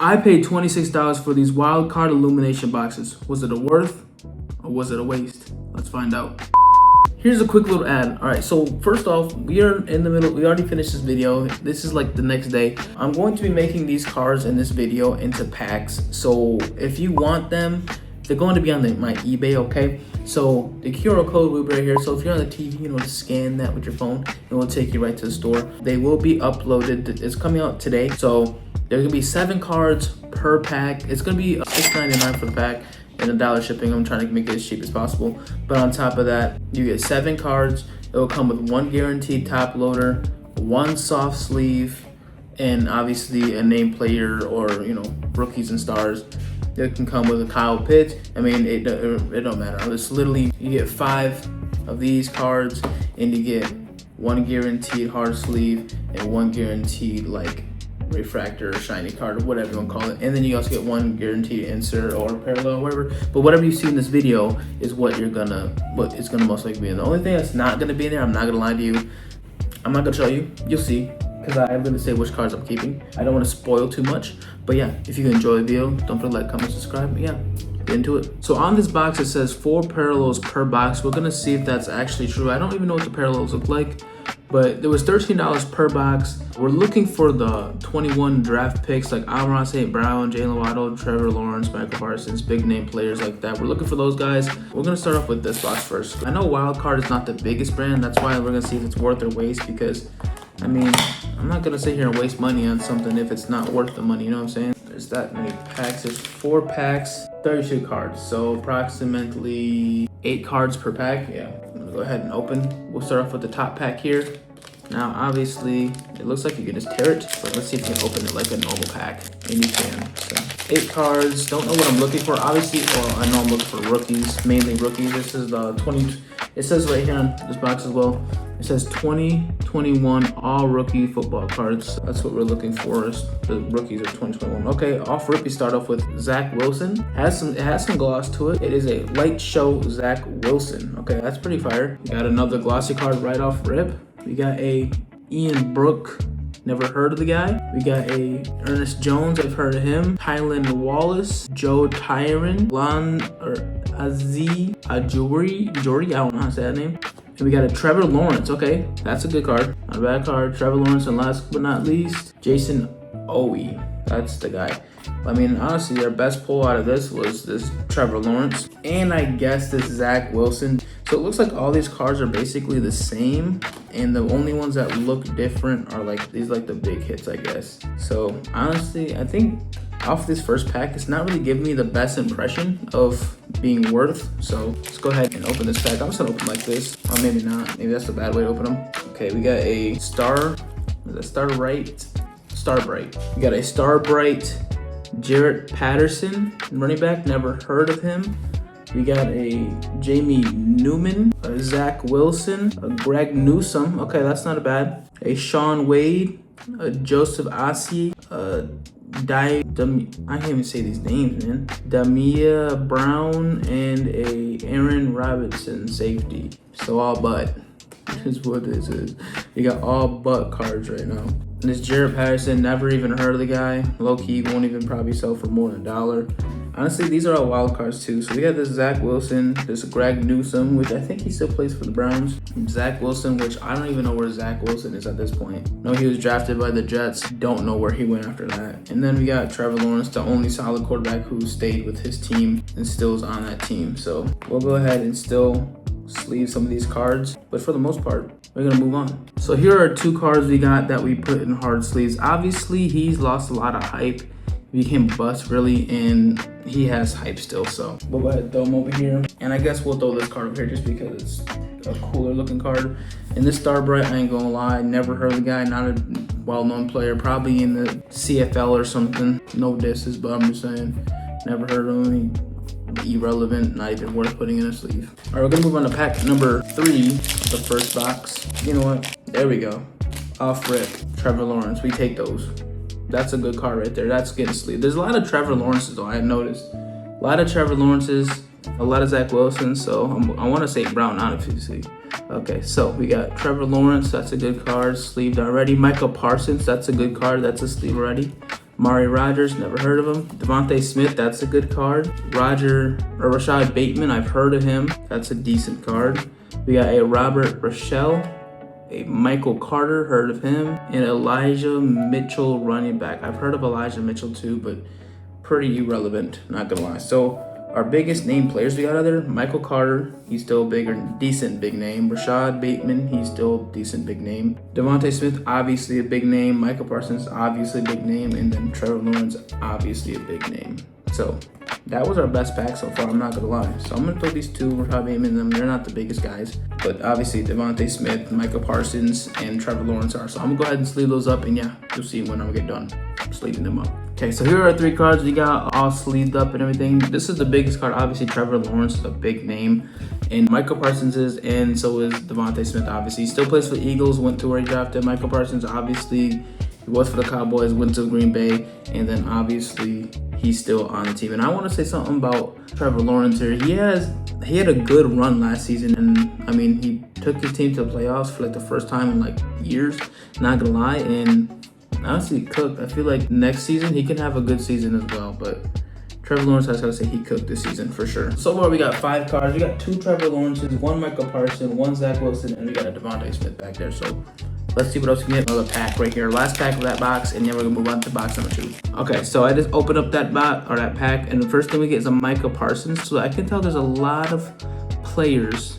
I paid $26 for these wild card illumination boxes. Was it a worth or was it a waste? Let's find out. Here's a quick little ad. All right, so first off, we are in the middle. We already finished this video. This is like the next day. I'm going to be making these cards in this video into packs. So if you want them, they're going to be on my eBay, okay? So the QR code will be right here. So if you're on the TV, you know, just scan that with your phone. It will take you right to the store. They will be uploaded. It's coming out today. So there's gonna be 7 cards per pack. It's gonna be $6.99 for the pack and $1 shipping. I'm trying to make it as cheap as possible. But on top of that, you get 7 cards. It will come with 1 guaranteed top loader, 1 soft sleeve, and obviously a name player or, you know, rookies and stars. It can come with a Kyle Pitts. I mean, it don't matter. It's literally, you get 5 of these cards and you get 1 guaranteed hard sleeve and 1 guaranteed like refractor or shiny card or whatever you want to call it. And then you also get 1 guaranteed insert or parallel or whatever. But whatever you see in this video is what it's gonna most likely be in. The only thing that's not gonna be in there, I'm not gonna lie to you, I'm not gonna show you, you'll see, because I'm gonna say which cards I'm keeping. I don't want to spoil too much, but yeah, if you enjoy the video, don't forget to like, comment, subscribe. But yeah, get into it. So on this box it says 4 parallels per box. We're gonna see if that's actually true. I don't even know what the parallels look like, but there was $13 per box. We're looking for the 21 draft picks like Amon St. Brown, Jalen Waddle, Trevor Lawrence, Michael Parsons, big name players like that. We're looking for those guys. We're gonna start off with this box first. I know Wildcard is not the biggest brand. That's why we're gonna see if it's worth or waste, because I mean, I'm not gonna sit here and waste money on something if it's not worth the money, you know what I'm saying? There's that many packs. There's 4 packs, 32 cards. So approximately 8 cards per pack. Yeah, I'm gonna go ahead and open. We'll start off with the top pack here. Now, obviously, it looks like you can just tear it, but let's see if you can open it like a normal pack. And you can. So 8 cards. Don't know what I'm looking for. Obviously, well, I know I'm looking for rookies, mainly rookies. This is the 20. It says right here on this box as well. It says 2021 all rookie football cards. That's what we're looking for, is the rookies of 2021. Okay, off rip, we start off with Zach Wilson. It has some gloss to it. It is a light show Zach Wilson. Okay, that's pretty fire. We got another glossy card right off rip. We got a Ian Brook. Never heard of the guy. We got a Ernest Jones. I've heard of him. Tylan Wallace, Joe Tyron, Aziz Ajuri. I don't know how to say that name. And we got a Trevor Lawrence. Okay, that's a good card. Not a bad card. Trevor Lawrence, and last but not least, Jason Owe. That's the guy. I mean, honestly, their best pull out of this was this Trevor Lawrence, and I guess this Zach Wilson. So it looks like all these cards are basically the same, and the only ones that look different are like these, like the big hits, I guess. So honestly, I think off this first pack, it's not really giving me the best impression of being worth. So let's go ahead and open this pack. I'm just gonna open like this, or maybe not. Maybe that's the bad way to open them. Okay, we got a Starbright. We got a Starbright Jarrett Patterson, running back, never heard of him. We got a Jamie Newman, a Zach Wilson, a Greg Newsome. Okay, that's not bad. A Sean Wade, a Joseph Asi, I can't even say these names, man. Damia Brown, and a Aaron Robinson safety. So all but is what this is. We got all but cards right now. And this Jarrett Patterson, never even heard of the guy. Low key, won't even probably sell for more than $1. Honestly, these are all wild cards too. So we got this Zach Wilson, this Greg Newsome, which I think he still plays for the Browns. Zach Wilson, which I don't even know where Zach Wilson is at this point. No, he was drafted by the Jets. Don't know where he went after that. And then we got Trevor Lawrence, the only solid quarterback who stayed with his team and still is on that team. So we'll go ahead and still sleeve some of these cards, but for the most part, we're gonna move on. So here are 2 cards we got that we put in hard sleeves. Obviously, he's lost a lot of hype. He became a bust really, and he has hype still. So we'll go ahead and throw him over here. And I guess we'll throw this card over here just because it's a cooler looking card. And this Starbright, I ain't gonna lie, never heard of the guy, not a well-known player, probably in the CFL or something. No disses, but I'm just saying, never heard of him. Irrelevant, not even worth putting in a sleeve. All right, we're gonna move on to pack number 3, the first box. You know what? There we go. Off rip, Trevor Lawrence. We take those. That's a good card right there. That's getting sleeved. There's a lot of Trevor Lawrences though, I noticed. A lot of Trevor Lawrences, a lot of Zach Wilson. So I want to say Brown, obviously. Okay, so we got Trevor Lawrence. That's a good card, sleeved already. Michael Parsons. That's a good card. That's a sleeve already. Amari Rogers, never heard of him. Devontae Smith, that's a good card. Rashad Bateman, I've heard of him. That's a decent card. We got a Robert Rochelle, a Michael Carter, heard of him, and Elijah Mitchell, running back. I've heard of Elijah Mitchell too, but pretty irrelevant, not gonna lie. So our biggest name players we got out there: Michael Carter, he's still a bigger, decent big name. Rashad Bateman, he's still decent big name. Devontae Smith, obviously a big name. Michael Parsons, obviously a big name, and then Trevor Lawrence, obviously a big name. So that was our best pack so far, I'm not gonna lie. So I'm gonna throw these two, Rashad Bateman, them. They're not the biggest guys, but obviously Devontae Smith, Michael Parsons, and Trevor Lawrence are. So I'm gonna go ahead and sleeve those up, and yeah, you'll see when I get done sleeving them up. Okay, so here are our 3 cards we got all sleeved up and everything. This is the biggest card. Obviously, Trevor Lawrence is a big name, and Michael Parsons is, and so is Devontae Smith, obviously. He still plays for the Eagles, went to where he drafted. Michael Parsons, obviously, he was for the Cowboys, went to Green Bay, and then obviously he's still on the team. And I want to say something about Trevor Lawrence here. He had a good run last season, and I mean, he took his team to the playoffs for like the first time in like years, not gonna lie, and honestly cooked. I feel like next season he can have a good season as well, but Trevor Lawrence, I just gotta say, he cooked this season for sure. So far we got 5 cards. We got 2 Trevor Lawrences, 1 Michael Parsons, 1 Zach Wilson, and we got a Devontae Smith back there. So let's see what else we can get. Another pack right here, last pack of that box, and then we're gonna move on to box number 2. Okay, so I just opened up that box or that pack, and the first thing we get is a Michael Parsons. So I can tell there's a lot of players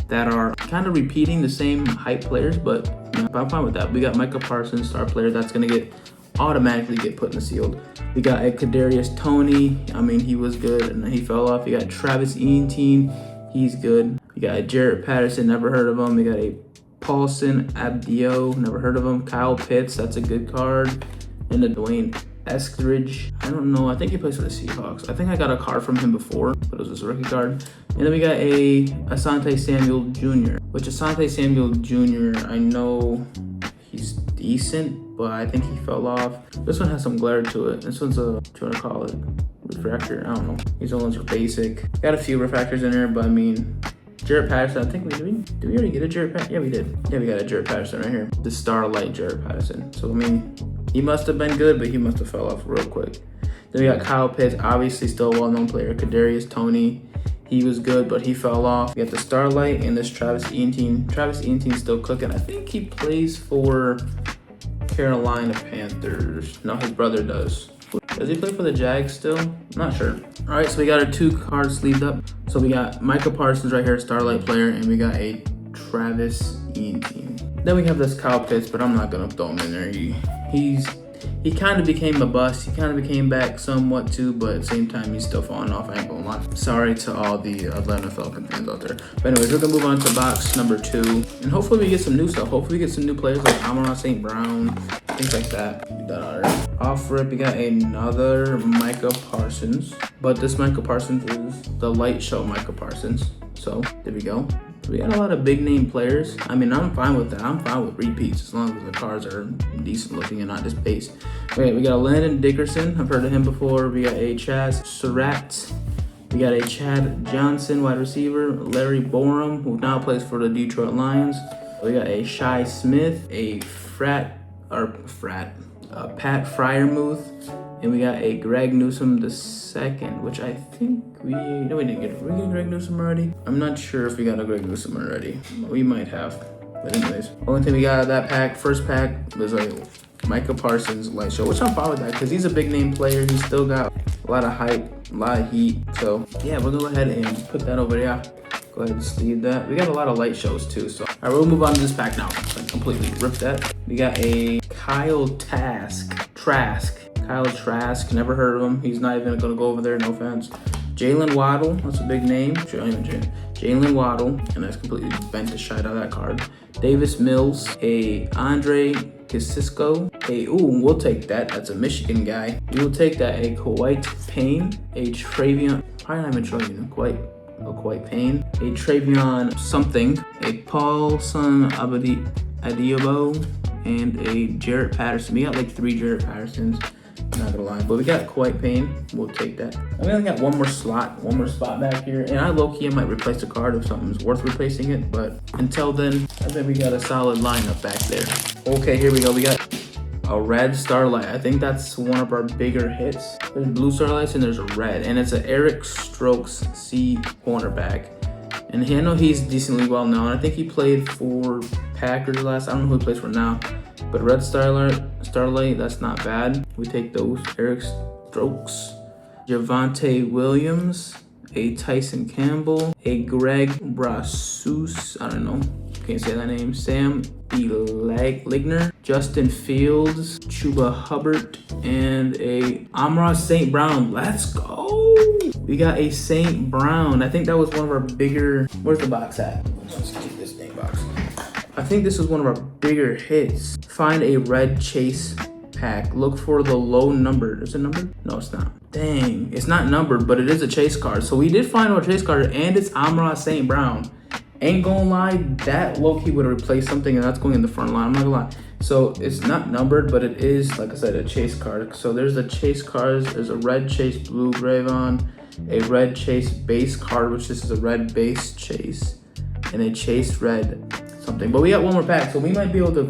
that are kind of repeating the same hype players, but I'm fine with that. We got Michael Parsons, star player, that's gonna automatically get put in the sealed. We got a Kadarius Toney. I mean, he was good and he fell off. We got Travis Etienne, he's good. We got a Jarrett Patterson, never heard of him. We got a Paulson Abdio, never heard of him. Kyle Pitts, that's a good card. And a Dwayne Eskridge, I don't know, I think he plays for the Seahawks. I think I got a card from him before, but it was just a rookie card. And then we got a Asante Samuel Jr., which Asante Samuel Jr., I know he's decent, but I think he fell off. This one has some glare to it. This one's a, what you want to call it, refractor, I don't know. These ones are basic. Got a few refractors in there, but I mean, Jarrett Patterson, I think did we already get a Jarrett Patterson? Yeah, we did. Yeah, we got a Jarrett Patterson right here. The Starlight Jarrett Patterson. So, I mean, he must have been good, but he must have fell off real quick. Then we got Kyle Pitts, obviously still a well-known player. Kadarius Toney, he was good, but he fell off. We got the Starlight and this Travis Etienne. Travis Etienne's still cooking. I think he plays for Carolina Panthers. No, his brother does. Does he play for the Jags still? I'm not sure. All right, so we got our 2 cards sleeved up. So we got Michael Parsons right here, Starlight player, and we got a Travis Etienne. Then we have this Kyle Pitts, but I'm not gonna throw him in there. He kind of became a bust. He kind of became back somewhat too, but at the same time, he's still falling off. I ain't gonna lie. Sorry to all the Atlanta Falcons fans out there. But anyways, we're gonna move on to box number 2, and hopefully we get some new stuff. Hopefully we get some new players like Amon St. Brown, things like that. Get that out of there. Off rip, we got another Micah Parsons, but this Micah Parsons is the light show Micah Parsons. So there we go. We got a lot of big name players. I mean, I'm fine with that. I'm fine with repeats as long as the cards are decent looking and not just base. Okay, we got a Landon Dickerson. I've heard of him before. We got a Chaz Surratt. We got a Chad Johnson, wide receiver. Larry Borum, who now plays for the Detroit Lions. We got a Shi Smith, a Pat Fryermuth, and we got a Greg Newsome II, which I think we didn't get. Did we get Greg Newsome already? I'm not sure if we got a Greg Newsome already. We might have. But anyways, only thing we got out of that pack, first pack, was a Micah Parsons light show, which I'm fine with that because he's a big name player. He's still got a lot of hype, a lot of heat. So yeah, we'll go ahead and put that over there. Go ahead and sleeve that. We got a lot of light shows too. So all right, we'll move on to this pack now. I completely ripped that. We got a Kyle Trask. Kyle Trask, never heard of him. He's not even gonna go over there, no offense. Jalen Waddle, that's a big name. Jalen Waddle, and that's completely bent the shit out of that card. Davis Mills, a Andre Kasisko, we'll take that. That's a Michigan guy. We will take that. A Kuwait Payne, a Travion, probably not even Travion, Kuwait Payne, a Travion something, a Paulson Adiobo, and a Jarrett Patterson. We got like 3 Jarrett Pattersons. Not gonna lie, but we got Kuwait Payne. We'll take that. I only got one more spot back here, and I low-key might replace the card if something's worth replacing it. But until then, I think we got a solid lineup back there. Okay, here we go. We got a red Starlight. I think that's one of our bigger hits. There's blue Starlights and there's a red, and it's an Eric Stokes C cornerback. And I know he's decently well known. I think he played for Packers last. I don't know who he plays for now. But red Starlight, that's not bad. We take those. Eric Stokes, Javonte Williams, a Tyson Campbell, a Greg Brasus, I don't know, can't say that name, Sam Ligner, Justin Fields, Chuba Hubbard, and a Amon-Ra St. Brown. Let's go! We got a St. Brown. I think that was one of our bigger, where's the box at? Let's keep this dang box. I think this was one of our bigger hits. Find a red chase pack. Look for the low number. Is it numbered? No, it's not. Dang, it's not numbered, but it is a chase card. So we did find our chase card, and it's Amon-Ra St. Brown. Ain't gonna lie, that low-key would replace something, and that's going in the front line. I'm not gonna lie. So it's not numbered, but it is, like I said, a chase card. So there's the chase cards. There's a red chase blue Gravon, a red chase base card, which this is a red base chase, and a chase red something. But we got one more pack, so we might be able to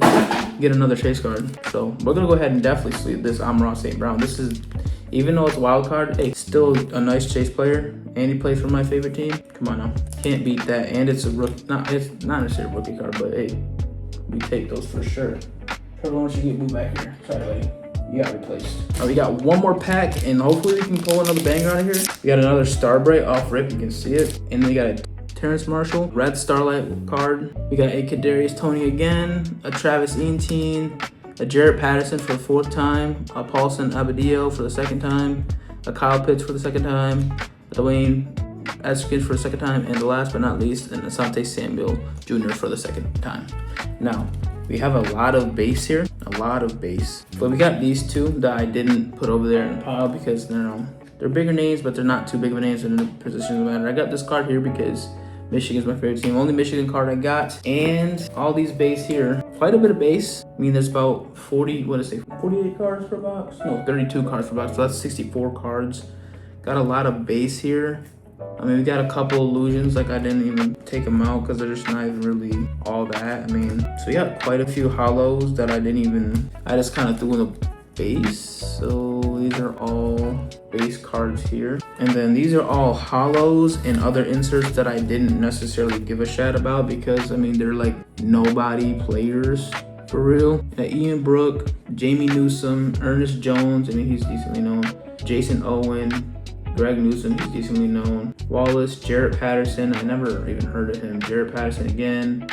get another chase card. So we're gonna go ahead and definitely sleeve this Amon-Ra St. Brown. This is, even though it's a wild card, it's still a nice chase player, and he plays for my favorite team. Come on now, can't beat that. And it's a rookie, it's not necessarily a rookie card, but hey, we take those for sure. Trevor, why don't you get moved back here? Sorry, buddy. You got replaced. All right, we got one more pack, and hopefully we can pull another banger out of here. We got another Starbright off rip, you can see it. And then we got a Terrence Marshall, red Starlight card. We got a Kadarius Toney again, a Travis Etienne, a Jarrett Patterson for the 4th time, a Paulson Abadio for the 2nd time, a Kyle Pitts for the 2nd time, a Dwayne Eskins for the 2nd time, and the last but not least, an Asante Samuel Jr. for the 2nd time. Now, we have a lot of base here, a lot of base. But we got these two that I didn't put over there in the pile because they're bigger names, but they're not too big of a names in the positions that matter. I got this card here because Michigan's my favorite team. Only Michigan card I got. And all these base here, quite a bit of base. I mean, there's about 48 cards per box? No, 32 cards per box. So that's 64 cards. Got a lot of base here. I mean, we got a couple illusions, like I didn't even take them out because they're just not even really all that. I mean, so we got quite a few hollows that I just kind of threw in the base. So these are all base cards here. And then these are all hollows and other inserts that I didn't necessarily give a shit about because, I mean, they're like nobody players for real. Ian Brook, Jamie Newsome, Ernest Jones, I mean, he's decently known. Jason Owen, Greg Newsome, he's decently known. Wallace, Jarrett Patterson, I never even heard of him. Jarrett Patterson again.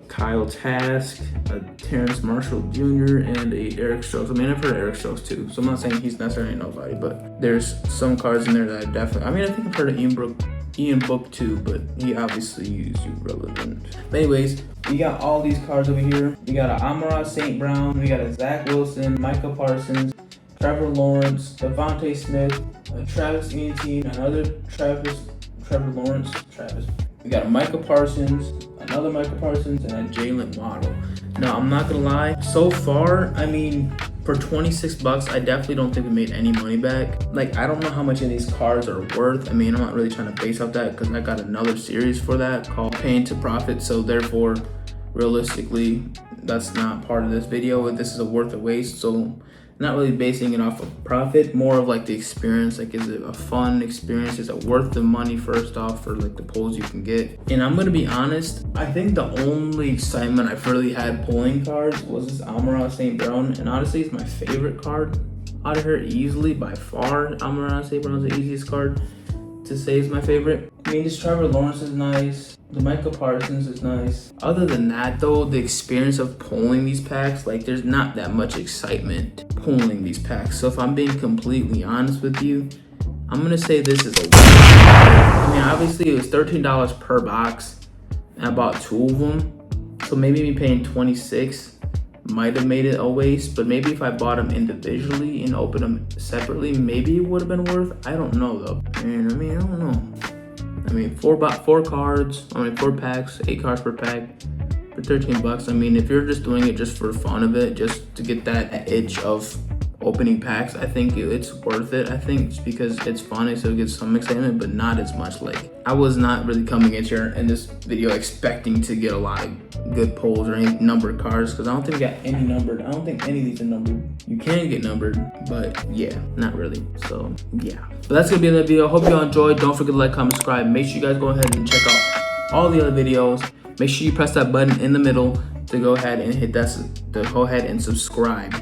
Kyle Trask, a Terrence Marshall Jr., and a Eric Stokes. I mean, I've heard of Eric Stokes too, so I'm not saying he's necessarily nobody, but there's some cards in there that I definitely, I mean, I think I've heard of Ian Book too, but he obviously is irrelevant. But anyways, we got all these cards over here. We got an Amon-Ra St. Brown, we got a Zach Wilson, Micah Parsons, Trevor Lawrence, Devontae Smith, a Travis Etienne, another Trevor Lawrence, We got a Micah Parsons, another Micah Parsons, and a Jalen Waddle. Now, I'm not gonna lie, so far, I mean, for 26 bucks, I definitely don't think we made any money back. Like, I don't know how much of these cards are worth. I mean, I'm not really trying to base off that because I got another series for that called Paying to Profit. So therefore, realistically, that's not part of this video. This is a worth a waste. So not really basing it off of profit, more of like the experience. Like, is it a fun experience? Is it worth the money first off for like the pulls you can get? And I'm gonna be honest, I think the only excitement I've really had pulling cards was this Amon-Ra St. Brown, and honestly, it's my favorite card out of here easily by far. Amon-Ra St. Brown is the easiest card to say is my favorite. I mean, this Trevor Lawrence is nice. The Micah Parsons is nice. Other than that though, the experience of pulling these packs, like there's not that much excitement pulling these packs. So if I'm being completely honest with you, I'm gonna say this is a waste. I mean, obviously it was $13 per box and I bought 2 of them. So maybe me paying 26 might have made it a waste, but maybe if I bought them individually and opened them separately, maybe it would have been worth. I don't know though. And I mean, I don't know. I mean, 4 packs, 8 cards per pack for 13 bucks. I mean, if you're just doing it just for fun of it, just to get that itch of, opening packs. I think it's worth it. I think just because it's fun, so it gets some excitement, but not as much. Like, I was not really coming in this video expecting to get a lot of good pulls or any numbered cards, because I don't think we got any numbered. I don't think any of these are numbered. You can get numbered, but yeah, not really. So yeah, but that's gonna be the video. Hope y'all enjoyed. Don't forget to like, comment, subscribe. Make sure you guys go ahead and check out all the other videos. Make sure you press that button in the middle to go ahead and hit that, to go ahead and subscribe.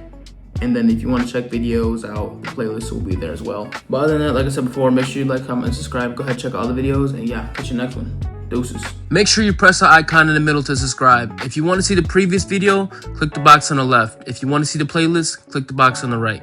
And then if you want to check videos out, the playlist will be there as well. But other than that, like I said before, make sure you like, comment, and subscribe. Go ahead, check out all the videos, and yeah, catch you next one. Deuces. Make sure you press the icon in the middle to subscribe. If you want to see the previous video, click the box on the left. If you want to see the playlist, click the box on the right.